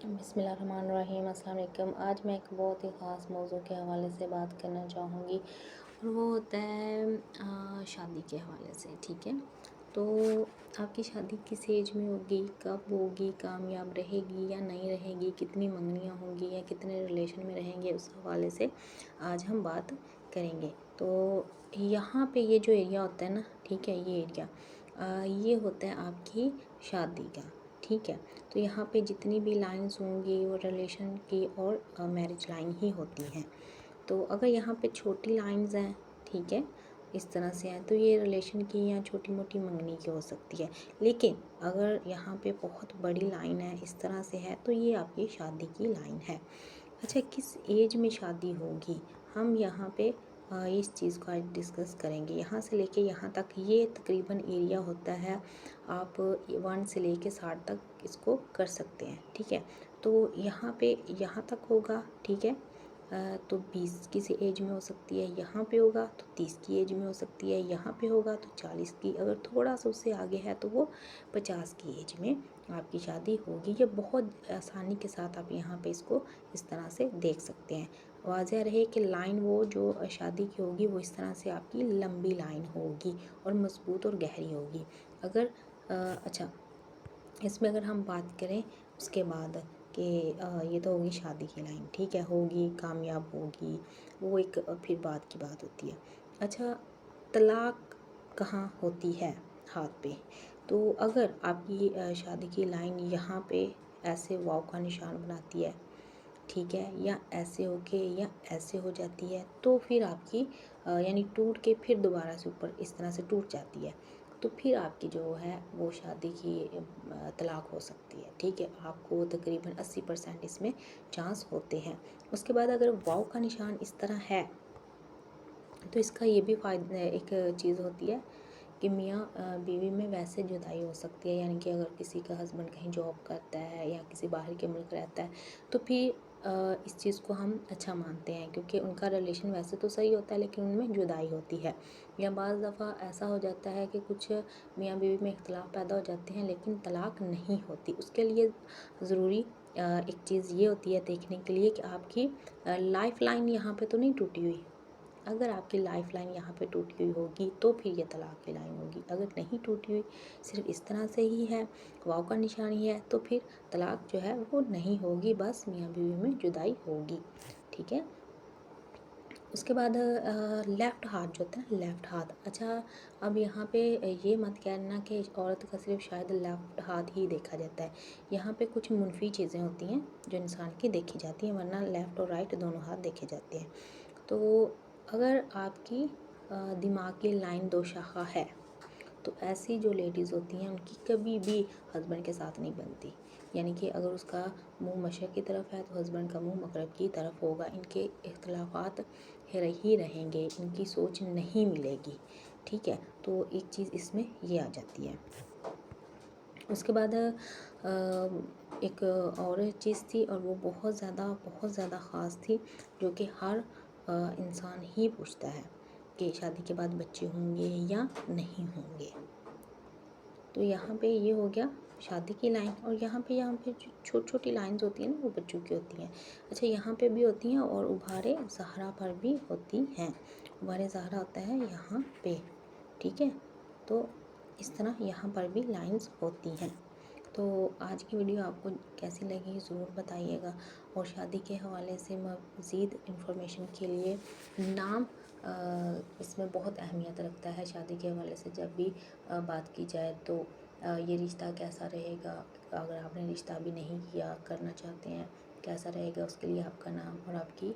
بسم اللہ الرحمن الرحیم۔ السلام علیکم۔ آج میں ایک بہت ہی خاص موضوع کے حوالے سے بات کرنا چاہوں گی، اور وہ ہوتا ہے شادی کے حوالے سے۔ ٹھیک ہے، تو آپ کی شادی کس ایج میں ہوگی، کب ہوگی، کامیاب رہے گی یا نہیں رہے گی، کتنی منگنیاں ہوں گی یا کتنے ریلیشن میں رہیں گے، اس حوالے سے آج ہم بات کریں گے۔ تو یہاں پہ یہ جو ایریا ہوتا ہے نا، ٹھیک ہے، یہ ایریا یہ ہوتا ہے آپ کی شادی کا۔ ٹھیک ہے، تو یہاں پہ جتنی بھی لائنز ہوں گی وہ ریلیشن کی اور میرج لائن ہی ہوتی ہیں۔ تو اگر یہاں پہ چھوٹی لائنز ہیں، ٹھیک ہے، اس طرح سے ہیں، تو یہ ریلیشن کی یا چھوٹی موٹی منگنی کی ہو سکتی ہے۔ لیکن اگر یہاں پہ بہت بڑی لائن ہے، اس طرح سے ہے، تو یہ آپ کی شادی کی لائن ہے۔ اچھا، کس ایج میں شادی ہوگی، ہم یہاں پہ اس چیز کو آج ڈسکس کریں گے۔ یہاں سے لے کے یہاں تک یہ تقریباً ایریا ہوتا ہے، آپ 1 سے لے کے 60 تک اس کو کر سکتے ہیں۔ ٹھیک ہے، تو یہاں پہ یہاں تک ہوگا، ٹھیک ہے، تو 20 کی ایج میں ہو سکتی ہے، یہاں پہ ہوگا تو 30 کی ایج میں ہو سکتی ہے، یہاں پہ ہوگا تو 40 کی، اگر تھوڑا سا اس سے آگے ہے تو وہ 50 کی ایج میں آپ کی شادی ہوگی۔ یہ بہت آسانی کے ساتھ آپ یہاں پہ اس کو اس طرح سے دیکھ سکتے ہیں۔ واضح رہے کہ لائن وہ جو شادی کی ہوگی وہ اس طرح سے آپ کی لمبی لائن ہوگی اور مضبوط اور گہری ہوگی۔ اگر اچھا، اس میں اگر ہم بات کریں اس کے بعد کہ یہ تو ہوگی شادی کی لائن، ٹھیک ہے، ہوگی، کامیاب ہوگی، وہ ایک پھر بعد کی بات ہوتی ہے۔ اچھا، طلاق کہاں ہوتی ہے ہاتھ پہ؟ تو اگر آپ کی شادی کی لائن یہاں پہ ایسے واو کا نشان بناتی ہے، ٹھیک ہے، یا ایسے ہو کے یا ایسے ہو جاتی ہے، تو پھر آپ کی یعنی ٹوٹ کے پھر دوبارہ سے اوپر اس طرح سے ٹوٹ جاتی ہے، تو پھر آپ کی جو ہے وہ شادی کی طلاق ہو سکتی ہے۔ ٹھیک ہے، آپ کو تقریباً 80% اس میں چانس ہوتے ہیں۔ اس کے بعد اگر واو کا نشان اس طرح ہے تو اس کا یہ بھی فائدہ ایک چیز ہوتی ہے کہ میاں بیوی میں ویسے جدائی ہو سکتی ہے، یعنی کہ اگر کسی کا ہسبینڈ کہیں جاب کرتا ہے یا کسی باہر کے ملک رہتا ہے تو پھر اس چیز کو ہم اچھا مانتے ہیں، کیونکہ ان کا ریلیشن ویسے تو صحیح ہوتا ہے لیکن ان میں جدائی ہوتی ہے۔ یا بعض دفعہ ایسا ہو جاتا ہے کہ کچھ میاں بیوی میں اختلاف پیدا ہو جاتے ہیں لیکن طلاق نہیں ہوتی۔ اس کے لیے ضروری ایک چیز یہ ہوتی ہے دیکھنے کے لیے کہ آپ کی لائف لائن یہاں پہ تو نہیں ٹوٹی ہوئی۔ اگر آپ کی لائف لائن یہاں پہ ٹوٹی ہوئی ہوگی تو پھر یہ طلاق کی لائن ہوگی۔ اگر نہیں ٹوٹی ہوئی، صرف اس طرح سے ہی ہے، واو کا نشان ہی ہے، تو پھر طلاق جو ہے وہ نہیں ہوگی، بس میاں بیوی میں جدائی ہوگی۔ ٹھیک ہے، اس کے بعد لیفٹ ہاتھ جو ہوتا ہے، لیفٹ ہاتھ۔ اچھا، اب یہاں پہ یہ مت کہنا کہ عورت کا صرف شاید لیفٹ ہاتھ ہی دیکھا جاتا ہے۔ یہاں پہ کچھ منفی چیزیں ہوتی ہیں جو انسان کی دیکھی جاتی ہیں، ورنہ لیفٹ اور رائٹ دونوں ہاتھ دیکھے جاتے ہیں۔ تو اگر آپ کی دماغ کی لائن 2 شاخہ ہے تو ایسی جو لیڈیز ہوتی ہیں ان کی کبھی بھی ہسبینڈ کے ساتھ نہیں بنتی، یعنی کہ اگر اس کا منہ مشرق کی طرف ہے تو ہسبینڈ کا منہ مغرب کی طرف ہوگا، ان کے اختلافات ہی رہیں گے، ان کی سوچ نہیں ملے گی۔ ٹھیک ہے، تو ایک چیز اس میں یہ آ جاتی ہے۔ اس کے بعد ایک اور چیز تھی، اور وہ بہت زیادہ خاص تھی، جو کہ ہر انسان ہی پوچھتا ہے کہ شادی کے بعد بچے ہوں گے یا نہیں ہوں گے۔ تو یہاں پہ یہ ہو گیا شادی کی لائن، اور یہاں پہ چھوٹی چھوٹی لائنز ہوتی ہیں نا، وہ بچوں کی ہوتی ہیں۔ اچھا، یہاں پہ بھی ہوتی ہیں اور ابھارے زہرا پر بھی ہوتی ہیں۔ ابھارے زہرا ہوتا ہے یہاں پہ، ٹھیک ہے، تو اس طرح یہاں پر بھی لائنز ہوتی ہیں۔ تو آج کی ویڈیو آپ کو کیسی لگی ضرور بتائیے گا، اور شادی کے حوالے سے مزید انفارمیشن کے لیے نام اس میں بہت اہمیت رکھتا ہے۔ شادی کے حوالے سے جب بھی بات کی جائے تو یہ رشتہ کیسا رہے گا، اگر آپ نے رشتہ بھی نہیں کیا، کرنا چاہتے ہیں، کیسا رہے گا، اس کے لیے آپ کا نام اور آپ کی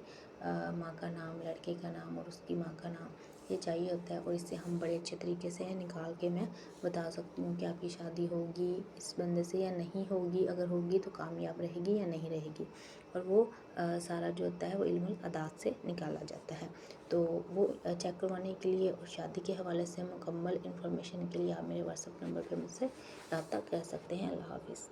ماں کا نام، لڑکے کا نام اور اس کی ماں کا نام یہ چاہیے ہوتا ہے، اور اس سے ہم بڑے اچھے طریقے سے نکال کے میں بتا سکتی ہوں کہ آپ کی شادی ہوگی اس بندے سے یا نہیں ہوگی، اگر ہوگی تو کامیاب رہے گی یا نہیں رہے گی، اور وہ سارا جو ہوتا ہے وہ علم العداد سے نکالا جاتا ہے۔ تو وہ چیک کروانے کے لیے اور شادی کے حوالے سے مکمل انفارمیشن کے لیے آپ میرے واٹس ایپ نمبر پہ مجھ سے رابطہ کر سکتے ہیں۔ اللہ حافظ۔